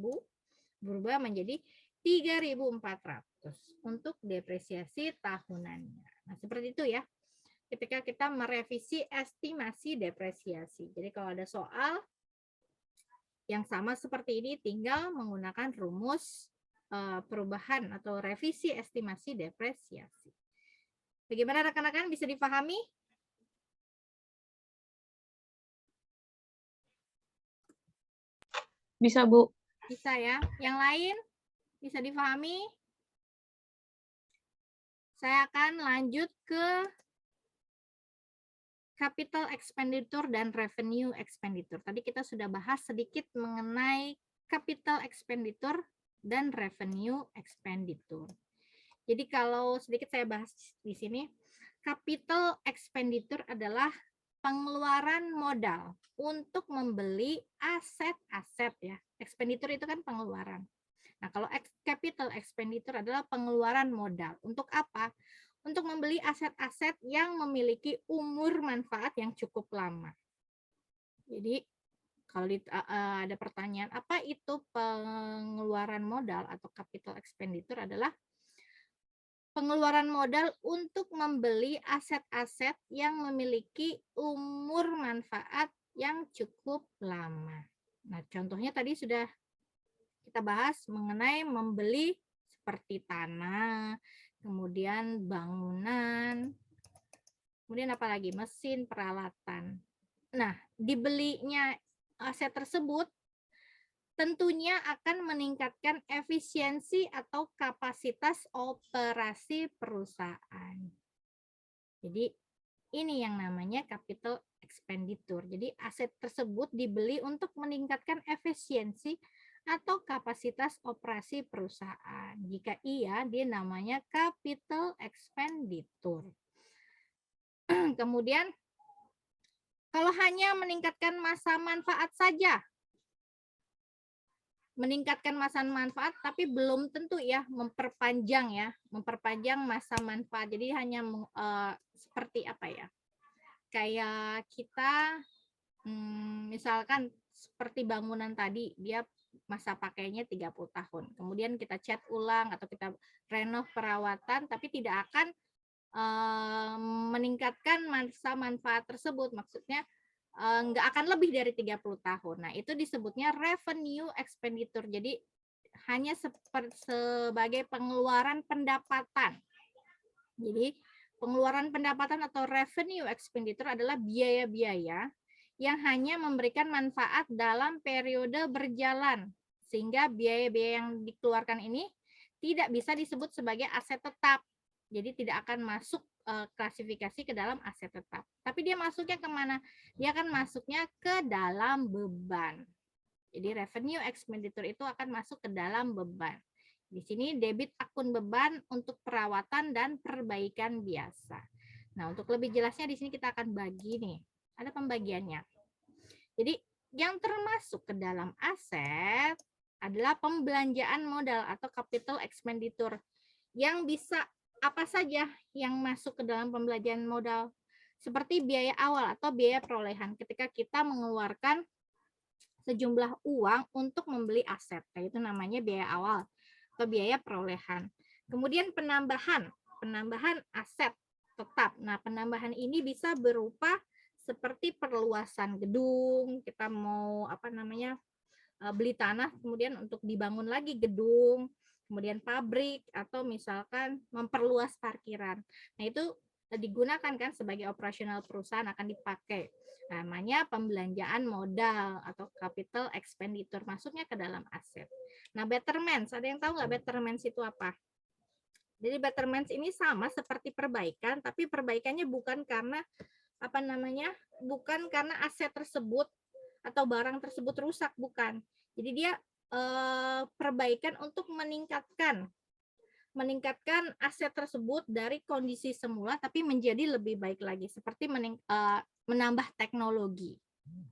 S1: berubah menjadi 3.400 untuk depresiasi tahunannya. Nah, seperti itu ya. Ketika kita merevisi estimasi depresiasi. Jadi kalau ada soal yang sama seperti ini, tinggal menggunakan rumus perubahan atau revisi estimasi depresiasi. Bagaimana rekan-rekan, bisa dipahami?
S3: Bisa, Bu.
S1: Bisa ya. Yang lain bisa dipahami? Saya akan lanjut ke capital expenditure dan revenue expenditure. Tadi kita sudah bahas sedikit mengenai capital expenditure dan revenue expenditure. Jadi kalau sedikit saya bahas di sini, capital expenditure adalah pengeluaran modal untuk membeli aset-aset ya. Expenditure itu kan pengeluaran. Nah, kalau capital expenditure adalah pengeluaran modal. Untuk apa? Untuk membeli aset-aset yang memiliki umur manfaat yang cukup lama. Jadi kalau ada pertanyaan apa itu pengeluaran modal atau capital expenditure adalah pengeluaran modal untuk membeli aset-aset yang memiliki umur manfaat yang cukup lama. Nah, contohnya tadi sudah kita bahas mengenai membeli seperti tanah, kemudian bangunan, kemudian apa lagi? Mesin, peralatan. Nah, dibelinya aset tersebut tentunya akan meningkatkan efisiensi atau kapasitas operasi perusahaan. Jadi ini yang namanya capital expenditure. Jadi aset tersebut dibeli untuk meningkatkan efisiensi atau kapasitas operasi perusahaan. Jika iya, dia namanya capital expenditure. Kemudian kalau hanya meningkatkan masa manfaat saja, meningkatkan masa manfaat tapi belum tentu ya memperpanjang masa manfaat. Jadi hanya seperti apa ya, kayak kita misalkan seperti bangunan tadi, dia masa pakainya 30 tahun, kemudian kita cat ulang atau kita renov perawatan tapi tidak akan meningkatkan masa manfaat tersebut, maksudnya nggak akan lebih dari 30 tahun. Nah, itu disebutnya revenue expenditure. Jadi hanya sebagai pengeluaran pendapatan. Jadi pengeluaran pendapatan atau revenue expenditure adalah biaya-biaya yang hanya memberikan manfaat dalam periode berjalan. Sehingga biaya-biaya yang dikeluarkan ini tidak bisa disebut sebagai aset tetap. Jadi tidak akan masuk klasifikasi ke dalam aset tetap. Tapi dia masuknya kemana? Dia akan masuknya ke dalam beban. Jadi revenue expenditure itu akan masuk ke dalam beban. Di sini debit akun beban untuk perawatan dan perbaikan biasa. Nah, untuk lebih jelasnya di sini kita akan bagi nih. Ada pembagiannya. Jadi yang termasuk ke dalam aset adalah pembelanjaan modal atau capital expenditure yang bisa apa saja yang masuk ke dalam pembelanjaan modal, seperti biaya awal atau biaya perolehan ketika kita mengeluarkan sejumlah uang untuk membeli aset, itu namanya biaya awal atau biaya perolehan. Kemudian penambahan aset tetap. Nah, penambahan ini bisa berupa seperti perluasan gedung, kita mau beli tanah kemudian untuk dibangun lagi gedung, kemudian pabrik, atau misalkan memperluas parkiran. Nah, itu digunakan kan sebagai operasional perusahaan, akan dipakai. Namanya pembelanjaan modal atau capital expenditure, masuknya ke dalam aset. Nah, betterments, ada yang tahu nggak betterments itu apa? Jadi betterments ini sama seperti perbaikan, tapi perbaikannya bukan karena bukan karena aset tersebut atau barang tersebut rusak, bukan. Jadi dia perbaikan untuk meningkatkan aset tersebut dari kondisi semula tapi menjadi lebih baik lagi, seperti menambah teknologi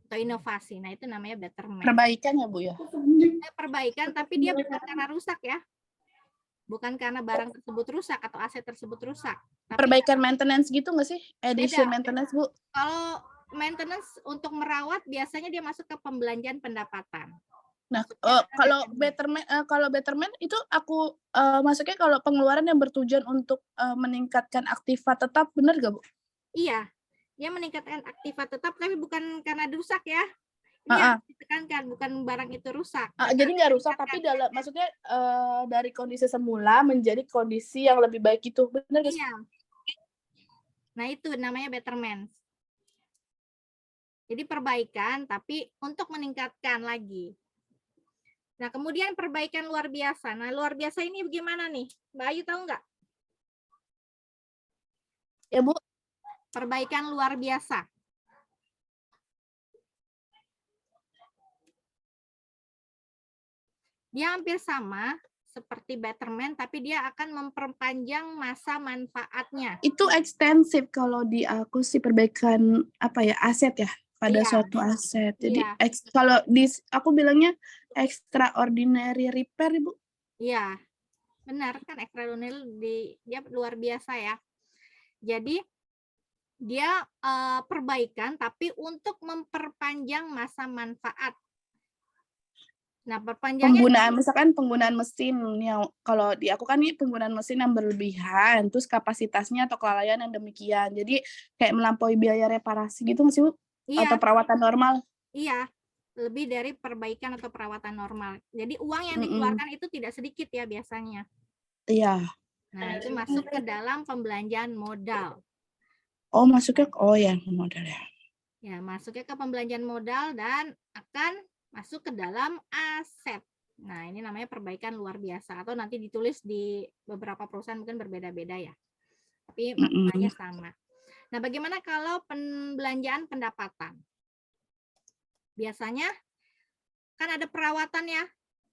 S1: atau inovasi. Nah, itu namanya betterment.
S2: Perbaikan ya, Bu ya?
S1: Perbaikan tapi dia bukan karena rusak ya. Bukan karena barang tersebut rusak atau aset tersebut rusak. Tapi
S2: Perbaikan maintenance gitu nggak sih? Addition maintenance, Bu?
S1: kalau maintenance untuk merawat biasanya dia masuk ke pembelanjaan pendapatan.
S2: Nah, kalau betterment itu aku masuknya kalau pengeluaran yang bertujuan untuk meningkatkan aktiva tetap, benar gak, Bu?
S1: Iya, dia meningkatkan aktiva tetap tapi bukan karena rusak ya. Ini harus ditekankan, bukan barang itu rusak.
S2: Jadi nggak rusak, tapi maksudnya dari kondisi semula menjadi kondisi yang lebih baik itu, benar gak?
S1: Iya. Nah, itu namanya betterment. Jadi perbaikan tapi untuk meningkatkan lagi. Nah, kemudian perbaikan luar biasa. Nah, luar biasa ini bagaimana nih? Mbak Ayu tahu nggak?
S2: Ya, Bu.
S1: Perbaikan luar biasa. Dia hampir sama seperti betterment, tapi dia akan memperpanjang masa manfaatnya.
S2: Itu ekstensif kalau di aku sih perbaikan aset ya pada
S1: Iya.
S2: suatu aset. Jadi
S1: Iya.
S2: kalau di aku bilangnya extraordinary repair, Ibu.
S1: Iya, benar kan, extraordinary dia luar biasa ya. Jadi dia perbaikan tapi untuk memperpanjang masa manfaat. Nah, perpanjangnya
S2: Misalkan penggunaan mesin yang kalau di aku kan ini penggunaan mesin yang berlebihan, terus kapasitasnya atau kelalaian yang demikian. Jadi kayak melampaui biaya reparasi gitu nggak sih, Bu?
S1: iya,
S2: Atau perawatan normal?
S1: iya, lebih dari perbaikan atau perawatan normal. Jadi uang yang
S2: Mm-mm.
S1: dikeluarkan itu tidak sedikit ya biasanya.
S2: Iya.
S1: Nah, itu masuk ke dalam pembelanjaan modal.
S2: Oh, masuknya ya modal ya.
S1: Ya, masuknya ke pembelanjaan modal dan akan masuk ke dalam aset. Nah, ini namanya perbaikan luar biasa atau nanti ditulis di beberapa perusahaan mungkin berbeda-beda ya. Tapi maknanya sama. Nah, bagaimana kalau pembelanjaan pendapatan? Biasanya kan ada perawatan ya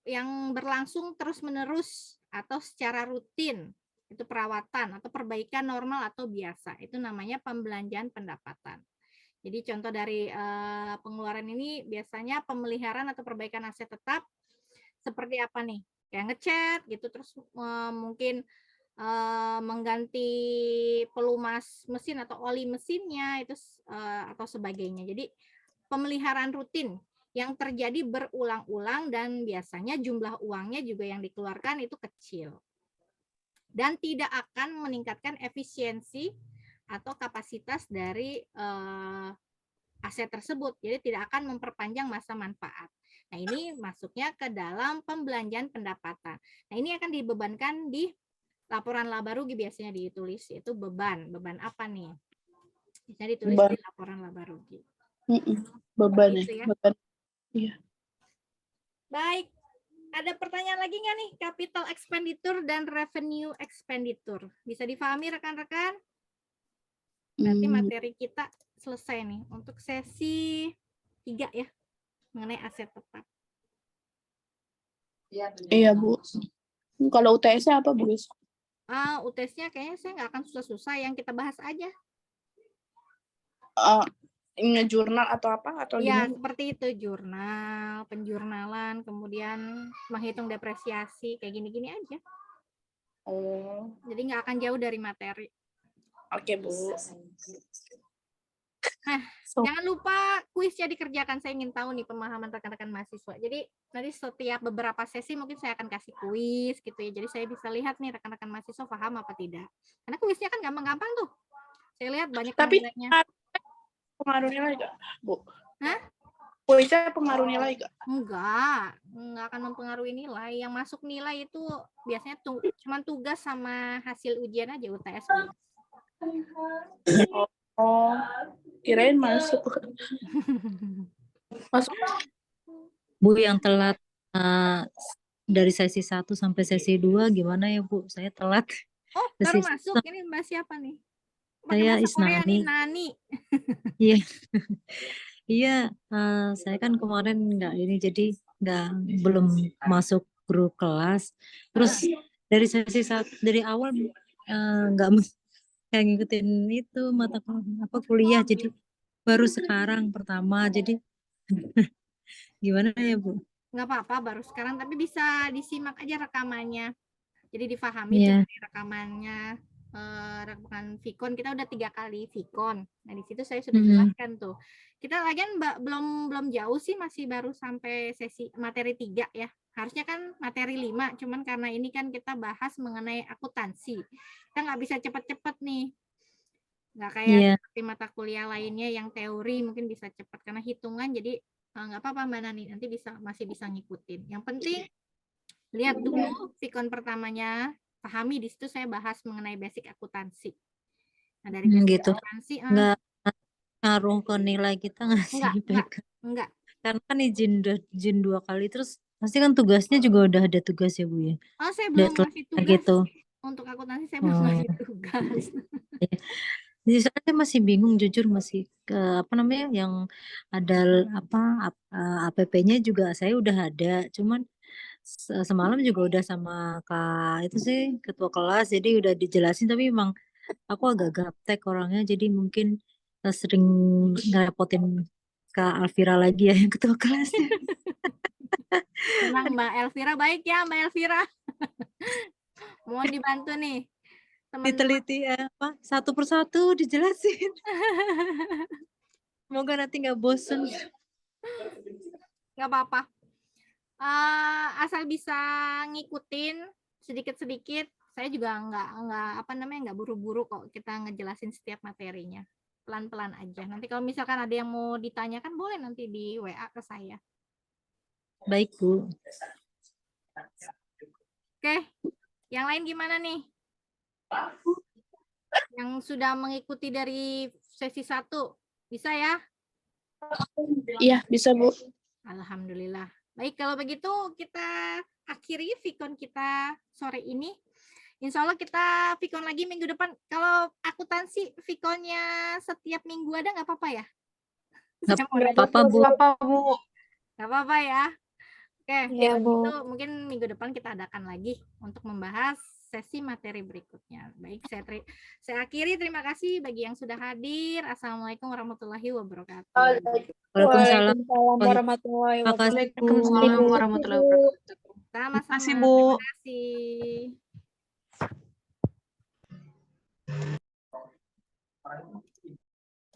S1: yang berlangsung terus-menerus atau secara rutin. Itu perawatan atau perbaikan normal atau biasa. Itu namanya pembelanjaan pendapatan. Jadi contoh dari pengeluaran ini biasanya pemeliharaan atau perbaikan aset tetap seperti apa nih? Kayak ngecat gitu, terus mungkin mengganti pelumas mesin atau oli mesinnya itu atau sebagainya. Jadi pemeliharaan rutin yang terjadi berulang-ulang dan biasanya jumlah uangnya juga yang dikeluarkan itu kecil. Dan tidak akan meningkatkan efisiensi atau kapasitas dari aset tersebut. Jadi tidak akan memperpanjang masa manfaat. Nah, ini masuknya ke dalam pembelanjaan pendapatan. Nah, ini akan dibebankan di laporan laba rugi biasanya ditulis, itu beban. Beban apa nih? Biasanya ditulis di laporan laba rugi.
S2: Beban
S1: ya.
S2: Beban. Iya.
S1: Baik. Ada pertanyaan lagi nggak nih? Capital expenditure dan revenue expenditure. Bisa difahami rekan-rekan? Berarti materi kita selesai nih untuk sesi 3 ya, mengenai aset tetap.
S2: Iya, Bu. Kalau UTS-nya apa, Bu?
S1: UTS-nya kayaknya saya nggak akan susah-susah, yang kita bahas aja.
S2: Jurnal atau apa? Atau
S1: ya,
S2: gimana?
S1: seperti itu, jurnal, penjurnalan, kemudian menghitung depresiasi, kayak gini-gini aja.
S2: Oh.
S1: Jadi nggak akan jauh dari materi.
S2: Oke, Bu.
S1: Nah, jangan lupa kuisnya dikerjakan. Saya ingin tahu nih pemahaman rekan-rekan mahasiswa. Jadi nanti setiap beberapa sesi mungkin saya akan kasih kuis gitu ya. Jadi saya bisa lihat nih rekan-rekan mahasiswa paham apa tidak. Karena kuisnya kan gampang-gampang tuh. Saya lihat banyak nilainya.
S2: Pengaruh nilai nggak, Bu?
S1: Hah?
S2: Kuisnya pengaruh nilai nggak?
S1: Enggak akan mempengaruhi nilai. Yang masuk nilai itu biasanya cuma tugas sama hasil ujian aja UTS.
S2: Oh, kirain masuk. Masuk.
S4: Bu, yang telat dari sesi 1 sampai sesi 2 gimana ya, Bu? Saya telat.
S1: Oh, baru masuk. Ini Mbak siapa nih?
S4: Saya Isnani.
S1: Nani.
S4: Iya. Iya, saya kan kemarin jadi belum masuk grup kelas. Terus dari sesi 1 dari awal nggak ngikutin itu mata kuliah, jadi baru sekarang pertama, jadi gimana ya, Bu?
S1: Nggak apa-apa baru sekarang, tapi bisa disimak aja rekamannya. Jadi difahami tuh dari rekamannya. Rekaman Vicon kita udah 3 kali Vicon. Nah, di situ saya sudah jelaskan tuh. Kita lagian belum jauh sih, masih baru sampai sesi materi 3 ya. Harusnya kan materi 5, cuman karena ini kan kita bahas mengenai akuntansi. Kita nggak bisa cepet-cepet nih. Nggak kayak seperti mata kuliah lainnya yang teori mungkin bisa cepat karena hitungan, jadi nggak apa-apa Mbak Nani, nanti masih bisa ngikutin. Yang penting lihat dulu Vicon pertamanya, pahami, di situ saya bahas mengenai basic akuntansi. Nah, dari basic akuntansi
S4: nggak ngaruh ke nilai kita nggak sih?
S1: Enggak.
S4: Karena kan izin 2 kali, terus pasti kan tugasnya juga udah ada tugas ya, Bu ya?
S1: Oh, saya belum ngasih tugas.
S4: Gitu.
S1: Untuk akuntansi saya belum ngasih tugas.
S4: Jadi saya masih bingung jujur masih ke apa namanya yang ada APP-nya juga saya udah ada, cuman semalam juga udah sama Kak itu sih ketua kelas jadi udah dijelasin tapi emang aku agak gaptek orangnya jadi mungkin sering ngerepotin Kak Alvira lagi ya yang ketua kelasnya.
S1: Tenang Mbak Elvira, baik ya Mbak Elvira. Mohon dibantu nih teman-teman.
S4: Diteliti apa satu persatu dijelasin. Semoga nanti nggak bosen.
S1: Nggak apa-apa. Asal bisa ngikutin sedikit-sedikit. Saya juga nggak buru-buru kok kita ngejelasin setiap materinya. Pelan-pelan aja. Nanti kalau misalkan ada yang mau ditanyakan boleh nanti di WA ke saya.
S4: Baik Bu.
S1: Oke. Yang lain gimana nih? Yang sudah mengikuti dari sesi 1 bisa ya?
S2: Iya, bisa Bu.
S1: Alhamdulillah. Baik, kalau begitu kita akhiri Vicon kita sore ini. Insya Allah kita Vicon lagi minggu depan. Kalau akuntansi Viconnya setiap minggu ada nggak apa-apa ya?
S4: Nggak apa-apa Bu.
S3: Apa, Bu?
S1: Nggak apa-apa ya. Oke,
S5: Iya,
S1: kalau
S5: Bu.
S1: gitu mungkin minggu depan kita adakan lagi untuk membahas sesi materi berikutnya. Baik, saya akhiri. Terima kasih bagi yang sudah hadir. Assalamualaikum warahmatullahi wabarakatuh.
S4: Waalaikumsalam.
S5: Waalaikumsalam warahmatullahi
S4: Terima kasih,
S5: wabarakatuh.
S4: Bu.
S3: Waalaikumsalam warahmatullahi wabarakatuh.
S1: Sama-sama.
S3: Terima kasih, Bu.
S1: Terima kasih.